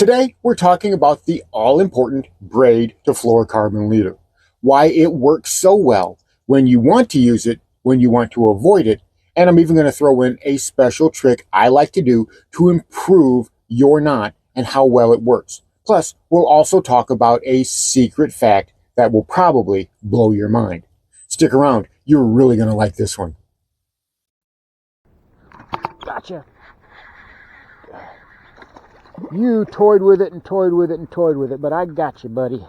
Today, we're talking about the all-important braid to fluorocarbon leader, why it works so well when you want to use it, when you want to avoid it, and I'm even going to throw in a special trick I like to do to improve your knot and how well it works. Plus, we'll also talk about a secret fact that will probably blow your mind. Stick around, you're really going to like this one. Gotcha. You toyed with it and toyed with it and toyed with it, but I got you, buddy.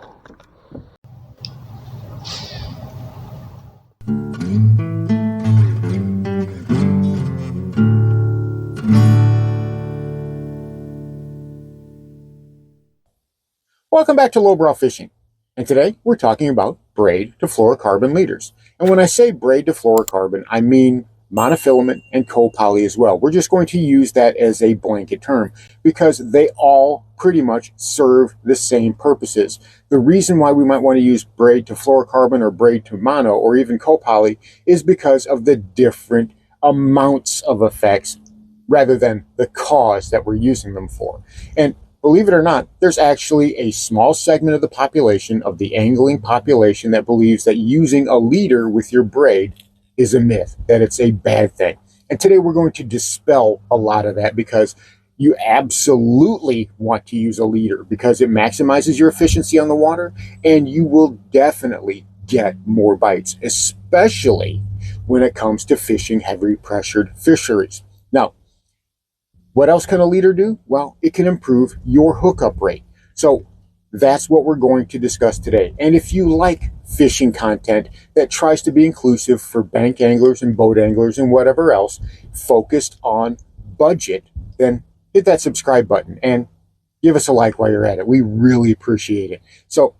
Welcome back to Lowbrow Fishing. And today we're talking about braid to fluorocarbon leaders. And when I say braid to fluorocarbon, I mean monofilament and copoly as well. We're just going to use that as a blanket term because they all pretty much serve the same purposes. The reason why we might want to use braid to fluorocarbon or braid to mono or even copoly is because of the different amounts of effects rather than the cause that we're using them for. And believe it or not, there's actually a small segment of the population, of the angling population, that believes that using a leader with your braid is a myth, that it's a bad thing. And today we're going to dispel a lot of that because you absolutely want to use a leader because it maximizes your efficiency on the water and you will definitely get more bites, especially when it comes to fishing heavy pressured fisheries. Now, what else can a leader do? Well, it can improve your hookup rate. So that's what we're going to discuss today. And if you like fishing content that tries to be inclusive for bank anglers and boat anglers and whatever else, focused on budget, then hit that subscribe button and give us a like while you're at it. We really appreciate it. So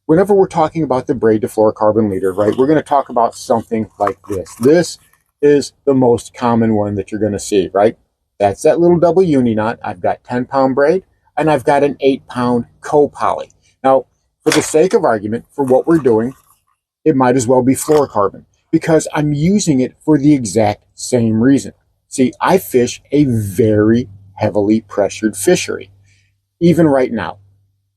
whenever we're talking about the braid to fluorocarbon leader, right, we're going to talk about something like this. This is the most common one that you're going to see, right? That's that little double uni knot. I've got 10-pound braid and I've got an 8-pound copoly. Now, for the sake of argument, for what we're doing, it might as well be fluorocarbon because I'm using it for the exact same reason. See, I fish a very heavily pressured fishery. Even right now,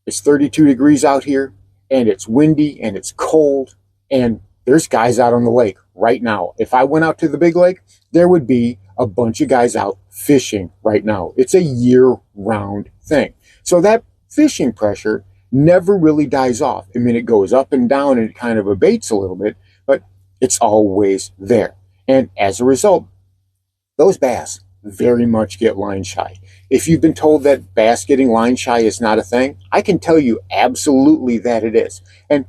it's 32 degrees out here and it's windy and it's cold and there's guys out on the lake right now. If I went out to the big lake, there would be a bunch of guys out fishing right now. It's a year-round thing. So that fishing pressure never really dies off. I mean, it goes up and down and it kind of abates a little bit, but it's always there. And as a result, those bass very much get line shy. If you've been told that bass getting line shy is not a thing, I can tell you absolutely that it is. And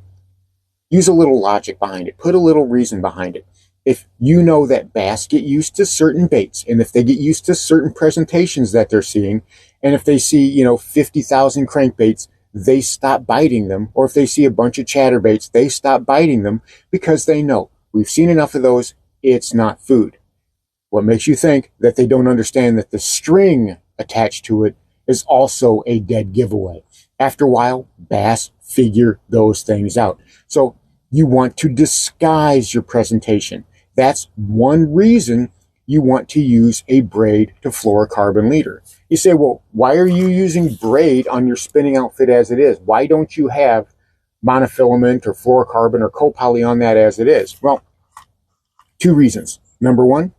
use a little logic behind it. Put a little reason behind it. If you know that bass get used to certain baits, and if they get used to certain presentations that they're seeing, and if they see, 50,000 crankbaits, they stop biting them. Or if they see a bunch of chatterbaits, they stop biting them because they know we've seen enough of those. It's not food. What makes you think that they don't understand that the string attached to it is also a dead giveaway? After a while, bass figure those things out. So you want to disguise your presentation. That's one reason you want to use a braid to fluorocarbon leader. You say, well, why are you using braid on your spinning outfit as it is? Why don't you have monofilament or fluorocarbon or copoly on that as it is? Well, two reasons. Number one,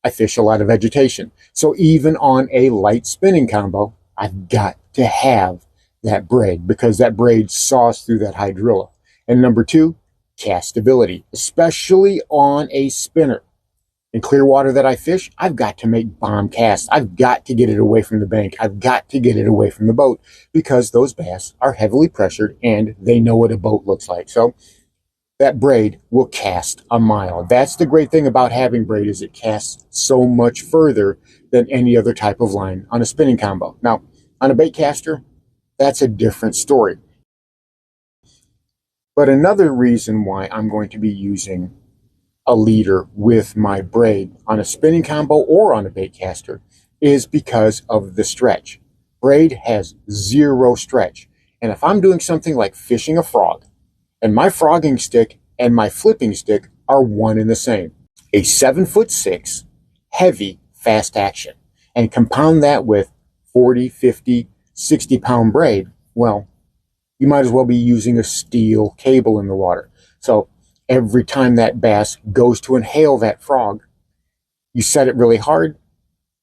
I fish a lot of vegetation. So even on a light spinning combo, I've got to have that braid because that braid saws through that hydrilla. And number two, castability, especially on a spinner. In clear water that I fish, I've got to make bomb casts. I've got to get it away from the bank. I've got to get it away from the boat because those bass are heavily pressured and they know what a boat looks like. So that braid will cast a mile. That's the great thing about having braid is it casts so much further than any other type of line on a spinning combo. Now, on a bait caster, that's a different story. But another reason why I'm going to be using a leader with my braid on a spinning combo or on a bait caster is because of the stretch. Braid has zero stretch. And if I'm doing something like fishing a frog, and my frogging stick and my flipping stick are one and the same, a 7'6" heavy fast action, and compound that with 40, 50, 60-pound braid, well, you might as well be using a steel cable in the water. So every time that bass goes to inhale that frog, you set it really hard,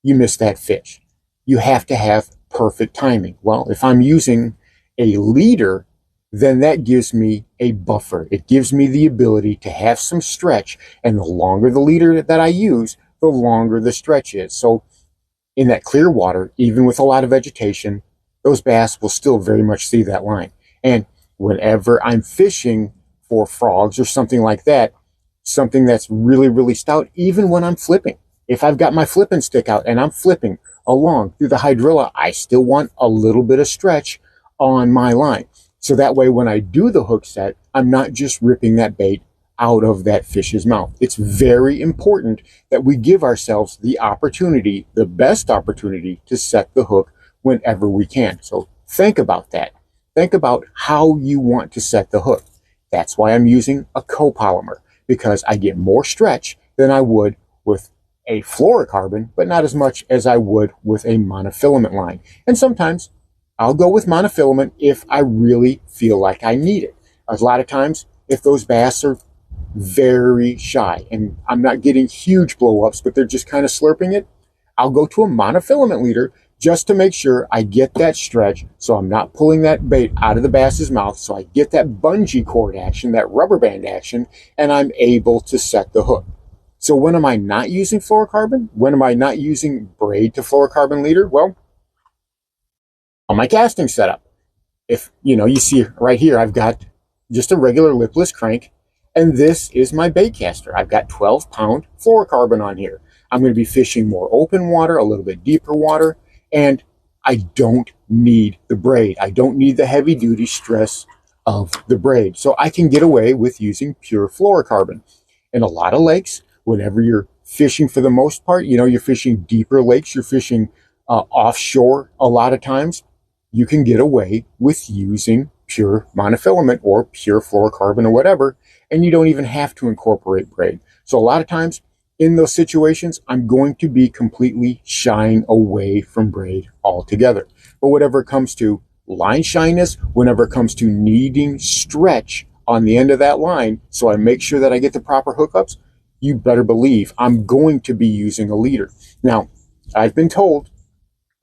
you miss that fish. You have to have perfect timing. Well, if I'm using a leader, then that gives me a buffer. It gives me the ability to have some stretch, and the longer the leader that I use, the longer the stretch is. So in that clear water, even with a lot of vegetation, those bass will still very much see that line. And whenever I'm fishing for frogs or something like that, something that's really, really stout, even when I'm flipping, if I've got my flipping stick out and I'm flipping along through the hydrilla, I still want a little bit of stretch on my line. So that way, when I do the hook set, I'm not just ripping that bait out of that fish's mouth. It's very important that we give ourselves the opportunity, the best opportunity, to set the hook whenever we can. So think about that. Think about how you want to set the hook. That's why I'm using a copolymer, because I get more stretch than I would with a fluorocarbon, but not as much as I would with a monofilament line. And sometimes I'll go with monofilament if I really feel like I need it. A lot of times, if those bass are very shy and I'm not getting huge blow-ups, but they're just kind of slurping it, I'll go to a monofilament leader just to make sure I get that stretch, so I'm not pulling that bait out of the bass's mouth, so I get that bungee cord action, that rubber band action, and I'm able to set the hook. So when am I not using fluorocarbon? When am I not using braid to fluorocarbon leader? Well, on my casting setup. If you see right here, I've got just a regular lipless crank, and this is my bait caster. I've got 12-pound fluorocarbon on here. I'm going to be fishing more open water, a little bit deeper water, and I don't need the braid. I don't need the heavy duty stress of the braid. So I can get away with using pure fluorocarbon. In a lot of lakes, whenever you're fishing, for the most part, you're fishing deeper lakes, you're fishing offshore a lot of times, you can get away with using pure monofilament or pure fluorocarbon or whatever, and you don't even have to incorporate braid. So a lot of times in those situations, I'm going to be completely shying away from braid altogether. But whenever it comes to line shyness, whenever it comes to needing stretch on the end of that line, so I make sure that I get the proper hookups, you better believe I'm going to be using a leader. Now, I've been told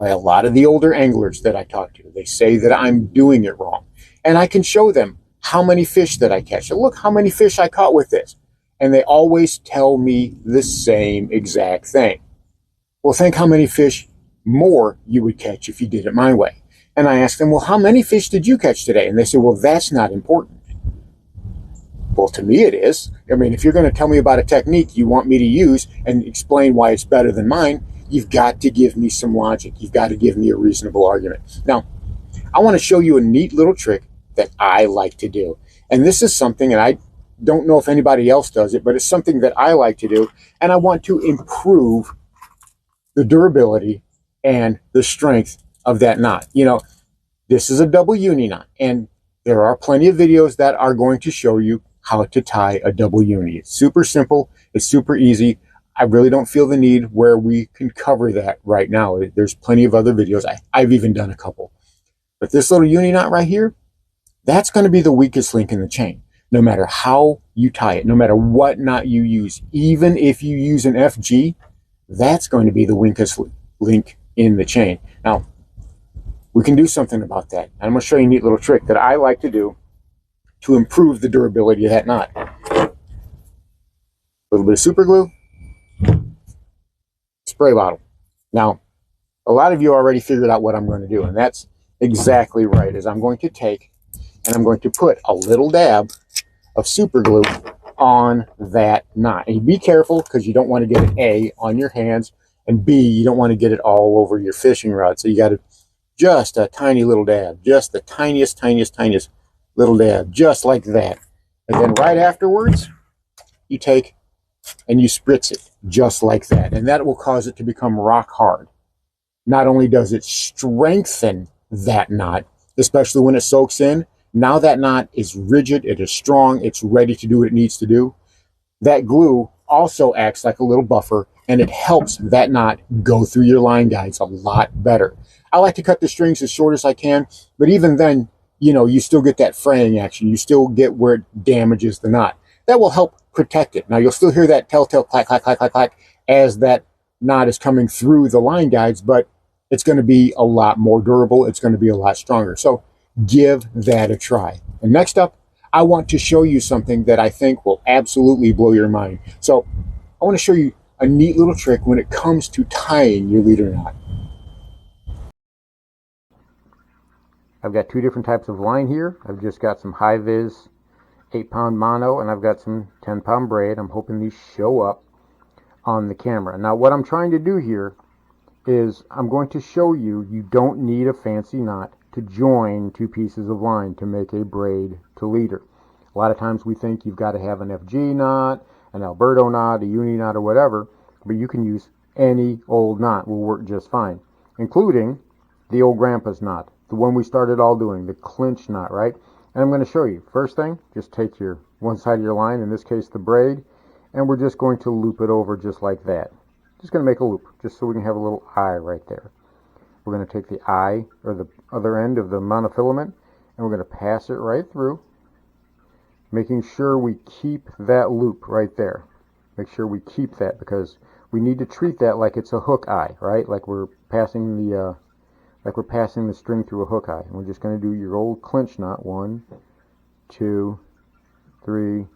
by a lot of the older anglers that I talk to, they say that I'm doing it wrong. And I can show them how many fish that I catch. So look how many fish I caught with this. And they always tell me the same exact thing. Well, think how many fish more you would catch if you did it my way. And I ask them, well, how many fish did you catch today? And they say, well, that's not important. Well, to me it is. I mean, if you're going to tell me about a technique you want me to use and explain why it's better than mine, you've got to give me some logic. You've got to give me a reasonable argument. Now, I want to show you a neat little trick that I like to do. And this is something, and I don't know if anybody else does it, but it's something that I like to do, and I want to improve the durability and the strength of that knot. This is a double uni knot, and there are plenty of videos that are going to show you how to tie a double uni. It's super simple. It's super easy. I really don't feel the need where we can cover that right now. There's plenty of other videos. I've even done a couple. But this little uni knot right here, that's going to be the weakest link in the chain. No matter how you tie it, no matter what knot you use, even if you use an FG, that's going to be the weakest link in the chain. Now, we can do something about that. I'm going to show you a neat little trick that I like to do to improve the durability of that knot. A little bit of super glue, spray bottle. Now, a lot of you already figured out what I'm going to do, and that's exactly right. Is I'm going to take and I'm going to put a little dab of super glue on that knot. And be careful, because you don't want to get an A on your hands, and B, you don't want to get it all over your fishing rod. So you got to just a tiny little dab, just the tiniest little dab, just like that. And then right afterwards, you take and you spritz it just like that. And that will cause it to become rock hard. Not only does it strengthen that knot, especially when it soaks in, now that knot is rigid, it is strong, it's ready to do what it needs to do. That glue also acts like a little buffer and it helps that knot go through your line guides a lot better. I like to cut the strings as short as I can, but even then, you still get that fraying action. You still get where it damages the knot. That will help protect it. Now, you'll still hear that telltale clack, clack, clack, clack, clack as that knot is coming through the line guides, but it's going to be a lot more durable. It's going to be a lot stronger. So give that a try. And next up, I want to show you something that I think will absolutely blow your mind. So I want to show you a neat little trick when it comes to tying your leader knot. I've got two different types of line here. I've just got some high-vis 8-pound mono, and I've got some 10-pound braid. I'm hoping these show up on the camera. Now, what I'm trying to do here is I'm going to show you don't need a fancy knot to join two pieces of line to make a braid to leader. A lot of times we think you've got to have an FG knot, an Alberto knot, a uni knot, or whatever, but you can use any old knot. Will work just fine, including the old grandpa's knot, the one we started all doing, the clinch knot, right? And I'm going to show you. First thing, just take your one side of your line, in this case the braid, and we're just going to loop it over just like that. Just going to make a loop, just so we can have a little eye right there. We're going to take the eye, or the other end of the monofilament, and we're going to pass it right through, making sure we keep that loop right there. Make sure we keep that, because we need to treat that like it's a hook eye, right? Like we're passing the string through a hook eye. And we're just going to do your old clinch knot. 1, 2, 3,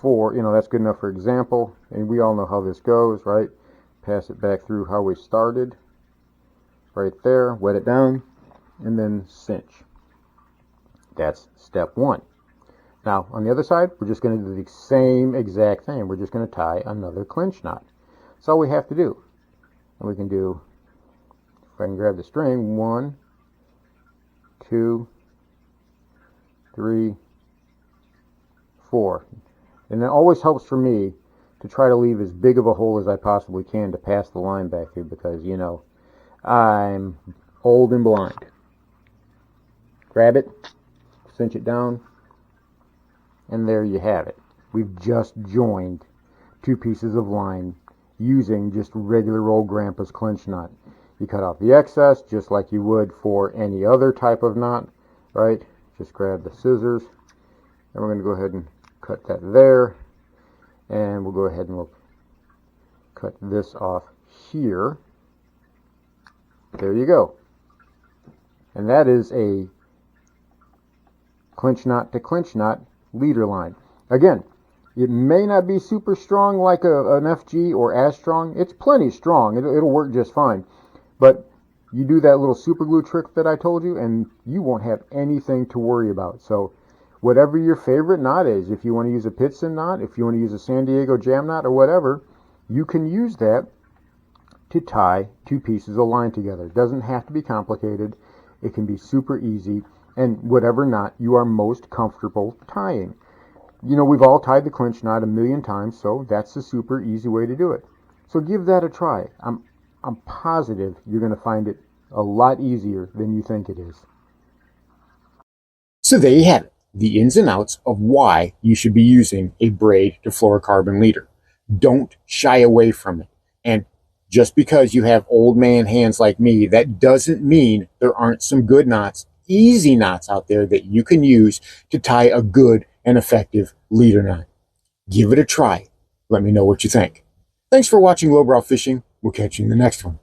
4. That's good enough for example. And we all know how this goes, right? Pass it back through how we started. Right there. Wet it down. And then cinch. That's step 1. Now, on the other side, we're just going to do the same exact thing. We're just going to tie another clinch knot. That's all we have to do. And we can do, if I can grab the string, 1, 2, 3, 4. And it always helps for me to try to leave as big of a hole as I possibly can to pass the line back through, because, I'm old and blind. Grab it, cinch it down, and there you have it. We've just joined two pieces of line using just regular old grandpa's clinch knot. You cut off the excess just like you would for any other type of knot, right? Just grab the scissors, and we're going to go ahead and cut that there, and we'll go ahead and we'll cut this off here. There you go. And that is a clinch knot to clinch knot leader line. Again, it may not be super strong like an FG or as strong. It's plenty strong. It'll work just fine. But you do that little super glue trick that I told you, and you won't have anything to worry about. So whatever your favorite knot is, if you want to use a Pitson knot, if you want to use a San Diego jam knot or whatever, you can use that to tie two pieces of line together. It doesn't have to be complicated. It can be super easy, and whatever knot you are most comfortable tying. We've all tied the clinch knot a million times, so that's a super easy way to do it. So give that a try. I'm positive you're going to find it a lot easier than you think it is. So there you have it, the ins and outs of why you should be using a braid to fluorocarbon leader. Don't shy away from it. And just because you have old man hands like me, that doesn't mean there aren't some good knots, easy knots out there that you can use to tie a good and effective leader knot. Give it a try. Let me know what you think. Thanks for watching Lowbrow Fishing. We'll catch you in the next one.